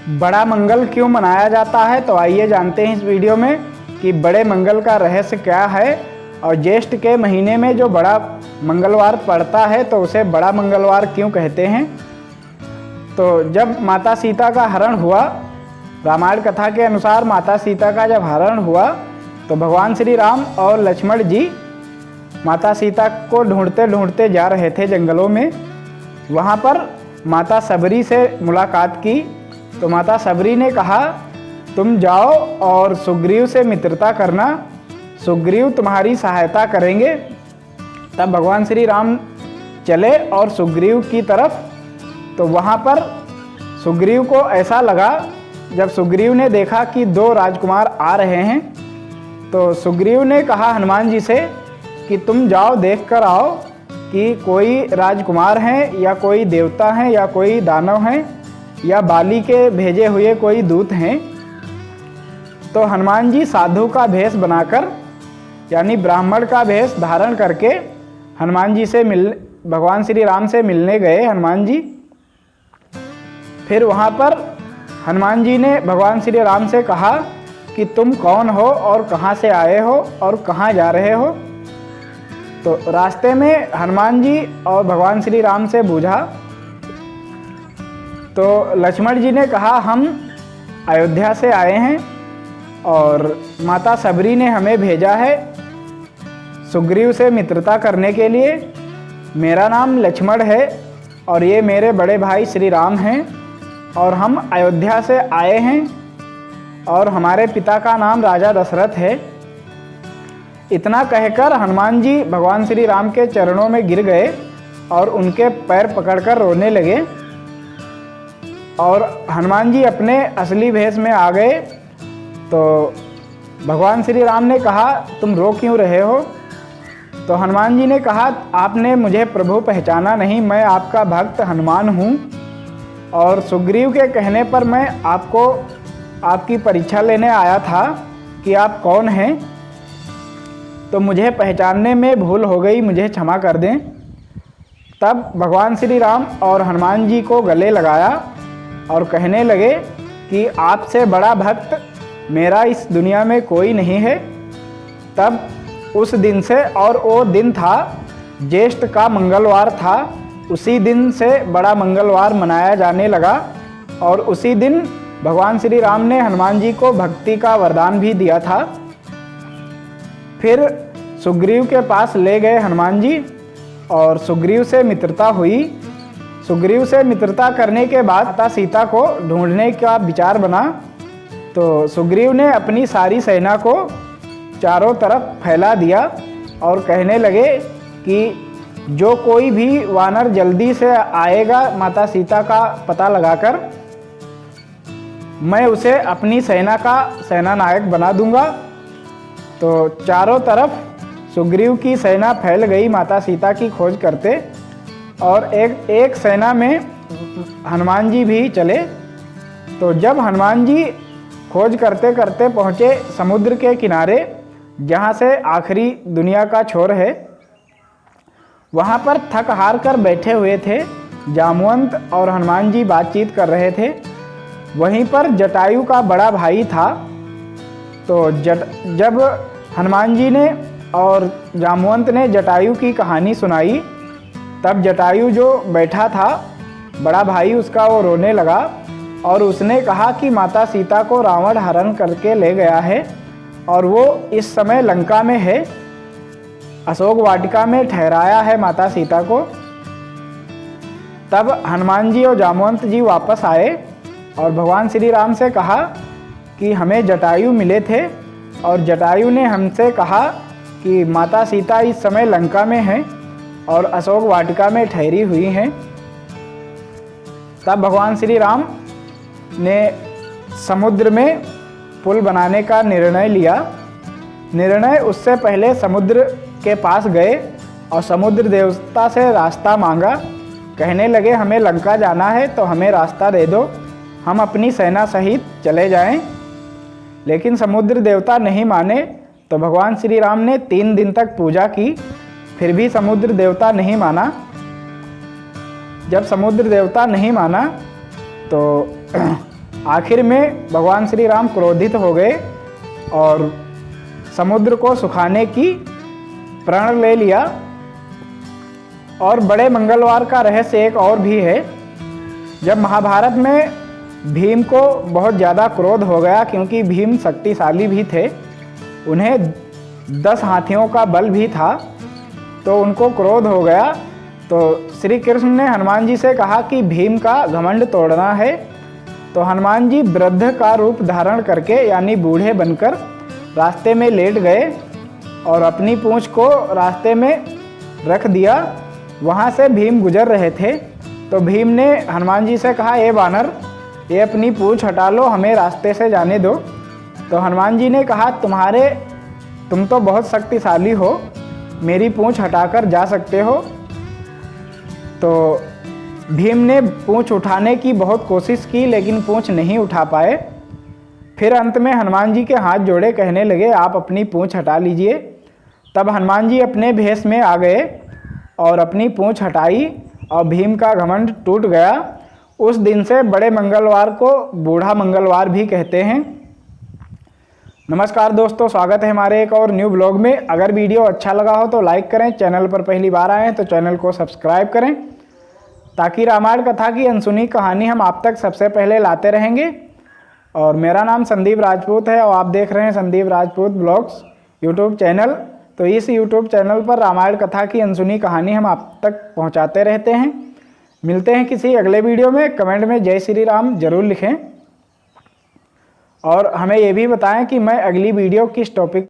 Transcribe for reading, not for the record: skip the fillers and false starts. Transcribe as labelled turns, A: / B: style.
A: बड़ा मंगल क्यों मनाया जाता है, तो आइए जानते हैं इस वीडियो में कि बड़े मंगल का रहस्य क्या है और ज्येष्ठ के महीने में जो बड़ा मंगलवार पड़ता है तो उसे बड़ा मंगलवार क्यों कहते हैं। तो जब माता सीता का हरण हुआ, रामायण कथा के अनुसार माता सीता का जब हरण हुआ तो भगवान श्री राम और लक्ष्मण जी माता सीता को ढूंढते ढूंढते जा रहे थे जंगलों में। वहाँ पर माता सबरी से मुलाकात की तो माता सबरी ने कहा, तुम जाओ और सुग्रीव से मित्रता करना, सुग्रीव तुम्हारी सहायता करेंगे। तब भगवान श्री राम चले और सुग्रीव की तरफ। तो वहाँ पर सुग्रीव को ऐसा लगा, जब सुग्रीव ने देखा कि दो राजकुमार आ रहे हैं तो सुग्रीव ने कहा हनुमान जी से कि तुम जाओ देख कर आओ कि कोई राजकुमार हैं या कोई देवता हैं या कोई दानव हैं या बाली के भेजे हुए कोई दूत हैं। तो हनुमान जी साधु का भेष बनाकर यानी ब्राह्मण का भेष धारण करके हनुमान जी से भगवान श्री राम से मिलने गए हनुमान जी। फिर वहाँ पर हनुमान जी ने भगवान श्री राम से कहा कि तुम कौन हो और कहाँ से आए हो और कहाँ जा रहे हो। तो रास्ते में हनुमान जी और भगवान श्री राम से पूछा तो लक्ष्मण जी ने कहा, हम अयोध्या से आए हैं और माता सबरी ने हमें भेजा है सुग्रीव से मित्रता करने के लिए। मेरा नाम लक्ष्मण है और ये मेरे बड़े भाई श्री राम हैं और हम अयोध्या से आए हैं और हमारे पिता का नाम राजा दशरथ है। इतना कहकर हनुमान जी भगवान श्री राम के चरणों में गिर गए और उनके पैर पकड़कर रोने लगे। और हनुमान जी अपने असली भेष में आ गए तो भगवान श्री राम ने कहा, तुम रो क्यों रहे हो। तो हनुमान जी ने कहा, आपने मुझे प्रभु पहचाना नहीं, मैं आपका भक्त हनुमान हूँ और सुग्रीव के कहने पर मैं आपकी परीक्षा लेने आया था कि आप कौन हैं। तो मुझे पहचानने में भूल हो गई, मुझे क्षमा कर दें। तब भगवान श्री राम और हनुमान जी को गले लगाया और कहने लगे कि आपसे बड़ा भक्त मेरा इस दुनिया में कोई नहीं है। तब उस दिन से, और वो दिन था ज्येष्ठ का मंगलवार था, उसी दिन से बड़ा मंगलवार मनाया जाने लगा। और उसी दिन भगवान श्री राम ने हनुमान जी को भक्ति का वरदान भी दिया था। फिर सुग्रीव के पास ले गए हनुमान जी और सुग्रीव से मित्रता हुई। सुग्रीव से मित्रता करने के बाद माता सीता को ढूंढने का विचार बना। तो सुग्रीव ने अपनी सारी सेना को चारों तरफ फैला दिया और कहने लगे कि जो कोई भी वानर जल्दी से आएगा माता सीता का पता लगाकर, मैं उसे अपनी सेना का सेनानायक बना दूंगा। तो चारों तरफ सुग्रीव की सेना फैल गई माता सीता की खोज करते और एक सेना में हनुमान जी भी चले। तो जब हनुमान जी खोज करते करते पहुँचे समुद्र के किनारे, जहाँ से आखिरी दुनिया का छोर है, वहाँ पर थक हार कर बैठे हुए थे जामवंत और हनुमान जी बातचीत कर रहे थे। वहीं पर जटायु का बड़ा भाई था। तो जब हनुमान जी ने और जामवंत ने जटायु की कहानी सुनाई, तब जटायु जो बैठा था बड़ा भाई उसका, वो रोने लगा और उसने कहा कि माता सीता को रावण हरण करके ले गया है और वो इस समय लंका में है, अशोक वाटिका में ठहराया है माता सीता को। तब हनुमान जी और जामवंत जी वापस आए और भगवान श्री राम से कहा कि हमें जटायु मिले थे और जटायु ने हमसे कहा कि माता सीता इस समय लंका में हैं और अशोक वाटिका में ठहरी हुई हैं। तब भगवान श्री राम ने समुद्र में पुल बनाने का निर्णय लिया। उससे पहले समुद्र के पास गए और समुद्र देवता से रास्ता मांगा। कहने लगे, हमें लंका जाना है तो हमें रास्ता दे दो, हम अपनी सेना सहित चले जाएं। लेकिन समुद्र देवता नहीं माने। तो भगवान श्री राम ने 3 दिन तक पूजा की, फिर भी समुद्र देवता नहीं माना। जब समुद्र देवता नहीं माना तो आखिर में भगवान श्री राम क्रोधित हो गए और समुद्र को सुखाने की प्रण ले लिया। और बड़े मंगलवार का रहस्य एक और भी है। जब महाभारत में भीम को बहुत ज़्यादा क्रोध हो गया, क्योंकि भीम शक्तिशाली भी थे, उन्हें 10 हाथियों का बल भी था, तो उनको क्रोध हो गया। तो श्री कृष्ण ने हनुमान जी से कहा कि भीम का घमंड तोड़ना है। तो हनुमान जी वृद्ध का रूप धारण करके यानी बूढ़े बनकर रास्ते में लेट गए और अपनी पूंछ को रास्ते में रख दिया। वहाँ से भीम गुजर रहे थे, तो भीम ने हनुमान जी से कहा, ए वानर, ये अपनी पूंछ हटा लो, हमें रास्ते से जाने दो। तो हनुमान जी ने कहा, तुम तो बहुत शक्तिशाली हो, मेरी पूंछ हटाकर जा सकते हो। तो भीम ने पूंछ उठाने की बहुत कोशिश की, लेकिन पूंछ नहीं उठा पाए। फिर अंत में हनुमान जी के हाथ जोड़े कहने लगे, आप अपनी पूंछ हटा लीजिए। तब हनुमान जी अपने भेष में आ गए और अपनी पूंछ हटाई और भीम का घमंड टूट गया। उस दिन से बड़े मंगलवार को बूढ़ा मंगलवार भी कहते हैं। नमस्कार दोस्तों, स्वागत है हमारे एक और न्यू ब्लॉग में। अगर वीडियो अच्छा लगा हो तो लाइक करें, चैनल पर पहली बार आए हैं तो चैनल को सब्सक्राइब करें, ताकि रामायण कथा की अनसुनी कहानी हम आप तक सबसे पहले लाते रहेंगे। और मेरा नाम संदीप राजपूत है और आप देख रहे हैं Sandeep Rajput blogs YouTube channel. तो इस यूट्यूब चैनल पर रामायण कथा की अनसुनी कहानी हम आप तक पहुंचाते रहते हैं। मिलते हैं किसी अगले वीडियो में। कमेंट में जय श्री राम जरूर लिखें और हमें ये भी बताएं कि मैं अगली वीडियो किस टॉपिक